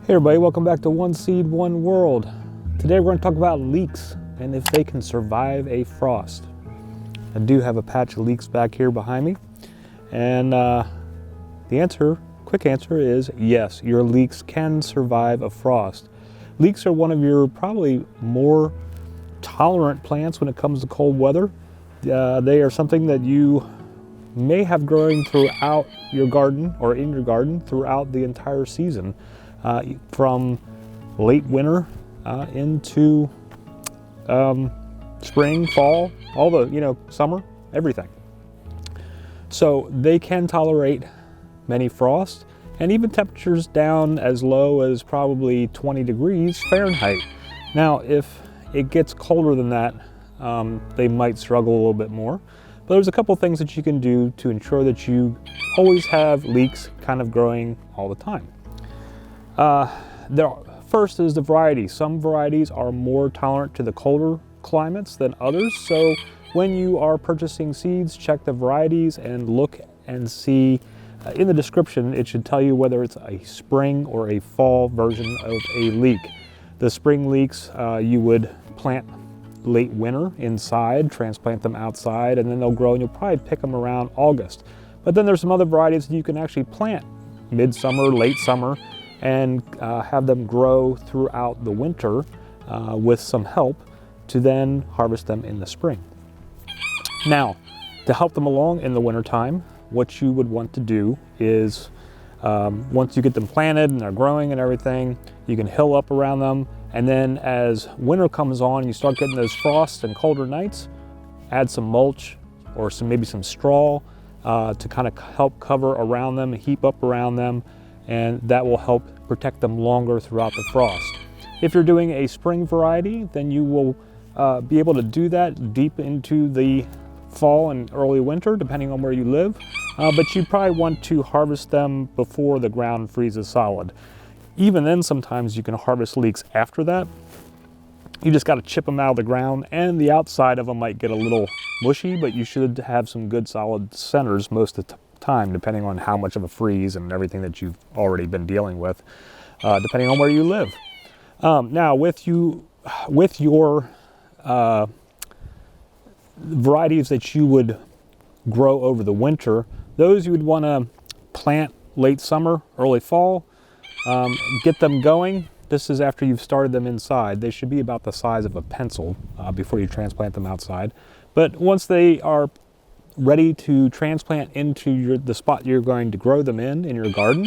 Hey everybody, welcome back to One Seed, One World. Today we're going to talk about leeks and if they can survive a frost. I do have a patch of leeks back here behind me, and quick answer is yes, your leeks can survive a frost. Leeks are one of your probably more tolerant plants when it comes to cold weather. They are something that you may have growing throughout your garden or in your garden throughout the entire season. From late winter into spring, fall, all the, summer, everything. So they can tolerate many frosts and even temperatures down as low as probably 20 degrees Fahrenheit. Now, if it gets colder than that, they might struggle a little bit more. But there's a couple things that you can do to ensure that you always have leeks kind of growing all the time. First is the variety. Some varieties are more tolerant to the colder climates than others. So when you are purchasing seeds, check the varieties and look and see in the description, it should tell you whether it's a spring or a fall version of a leek. The spring leeks you would plant late winter inside, transplant them outside, and then they'll grow, and you'll probably pick them around August. But then there's some other varieties that you can actually plant midsummer, late summer, and have them grow throughout the winter with some help to then harvest them in the spring. Now, to help them along in the wintertime, what you would want to do is once you get them planted and they're growing and everything, you can hill up around them, and then as winter comes on and you start getting those frosts and colder nights, add some mulch or maybe some straw to kind of help cover around them, heap up around them, and that will help protect them longer throughout the frost. If you're doing a spring variety, then you will be able to do that deep into the fall and early winter, depending on where you live. But you probably want to harvest them before the ground freezes solid. Even then, sometimes you can harvest leeks after that. You just got to chip them out of the ground, and the outside of them might get a little mushy, but you should have some good solid centers most of the time, depending on how much of a freeze and everything that you've already been dealing with, depending on where you live. Now, with your varieties that you would grow over the winter, those you would want to plant late summer, early fall, get them going. This is after you've started them inside. They should be about the size of a pencil before you transplant them outside. But once they are ready to transplant into the spot you're going to grow them in your garden,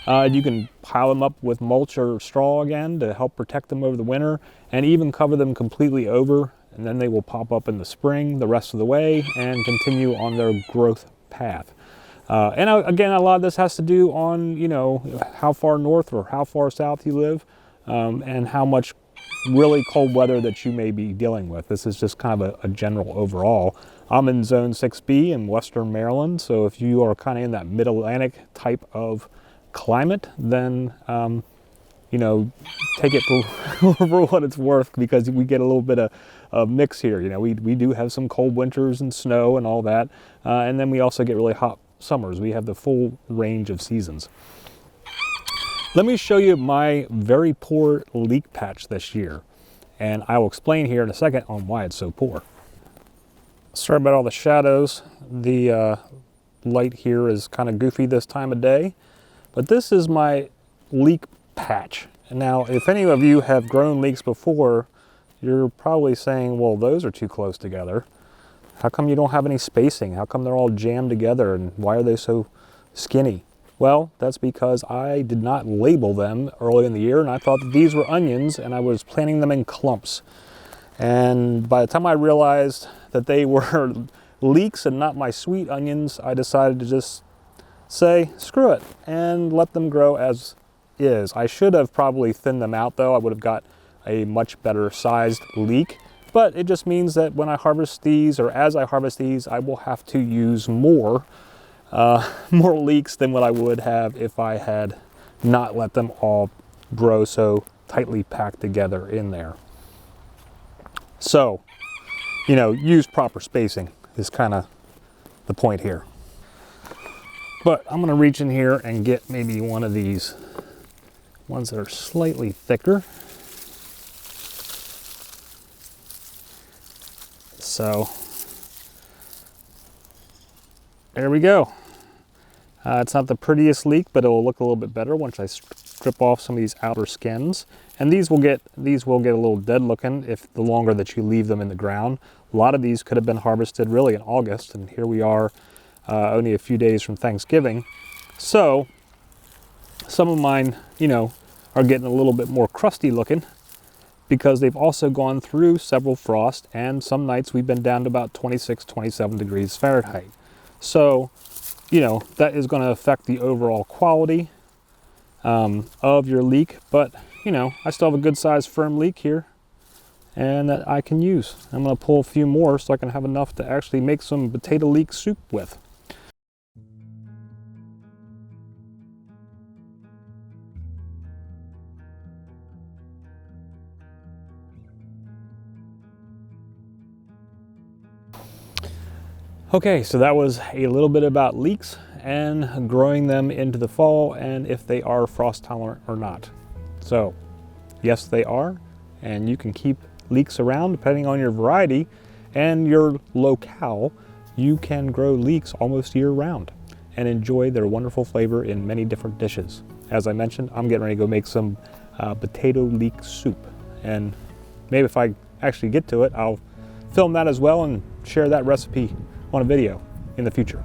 you can pile them up with mulch or straw again to help protect them over the winter, and even cover them completely over, and then they will pop up in the spring the rest of the way and continue on their growth path. And again, a lot of this has to do on how far north or how far south you live, and how much really cold weather that you may be dealing with. This is just kind of a general overall. I'm in Zone 6B in Western Maryland, so if you are kind of in that mid-Atlantic type of climate, then take it for what it's worth, because we get a little bit of mix here. We do have some cold winters and snow and all that, and then we also get really hot summers. We have the full range of seasons. Let me show you my very poor leek patch this year, and I will explain here in a second on why it's so poor. Sorry about all the shadows. The light here is kind of goofy this time of day, but this is my leek patch. And now, if any of you have grown leeks before, you're probably saying, well, those are too close together. How come you don't have any spacing? How come they're all jammed together, and why are they so skinny? Well, that's because I did not label them early in the year, and I thought that these were onions, and I was planting them in clumps. And by the time I realized that they were leeks and not my sweet onions, I decided to just say, screw it, and let them grow as is. I should have probably thinned them out, though. I would have got a much better sized leek, but it just means that when I harvest these, or as I harvest these, I will have to use more leeks than what I would have if I had not let them all grow so tightly packed together in there. So, use proper spacing is kind of the point here. But I'm going to reach in here and get maybe one of these ones that are slightly thicker. So there we go. It's not the prettiest leek, but it will look a little bit better once I strip off some of these outer skins. And these will get a little dead looking if the longer that you leave them in the ground. A lot of these could have been harvested really in August, and here we are only a few days from Thanksgiving. So some of mine, you know, are getting a little bit more crusty looking because they've also gone through several frosts, and some nights we've been down to about 26, 27 degrees Fahrenheit. So, you know, that is going to affect the overall quality of your leek, but you know, I still have a good sized firm leek here and that I can use. I'm going to pull a few more so I can have enough to actually make some potato leek soup with. Okay, so that was a little bit about leeks and growing them into the fall and if they are frost tolerant or not. So yes, they are, and you can keep leeks around depending on your variety and your locale. You can grow leeks almost year round and enjoy their wonderful flavor in many different dishes. As I mentioned, I'm getting ready to go make some potato leek soup, and maybe if I actually get to it, I'll film that as well and share that recipe on a video in the future.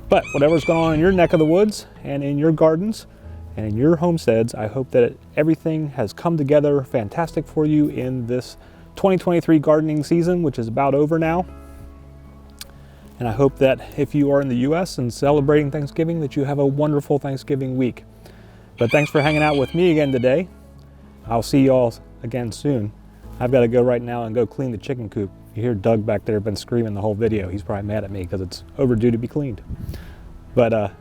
But whatever's going on in your neck of the woods and in your gardens and in your homesteads, I hope that everything has come together fantastic for you in this 2023 gardening season, which is about over now. And I hope that if you are in the US and celebrating Thanksgiving, that you have a wonderful Thanksgiving week. But thanks for hanging out with me again today. I'll see you all again soon. I've got to go right now and go clean the chicken coop. You hear Doug back there been screaming the whole video. He's probably mad at me because it's overdue to be cleaned. But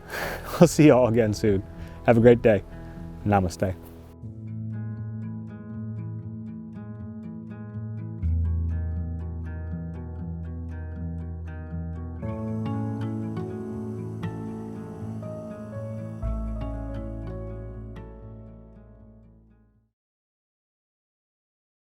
we'll see you all again soon. Have a great day. Namaste.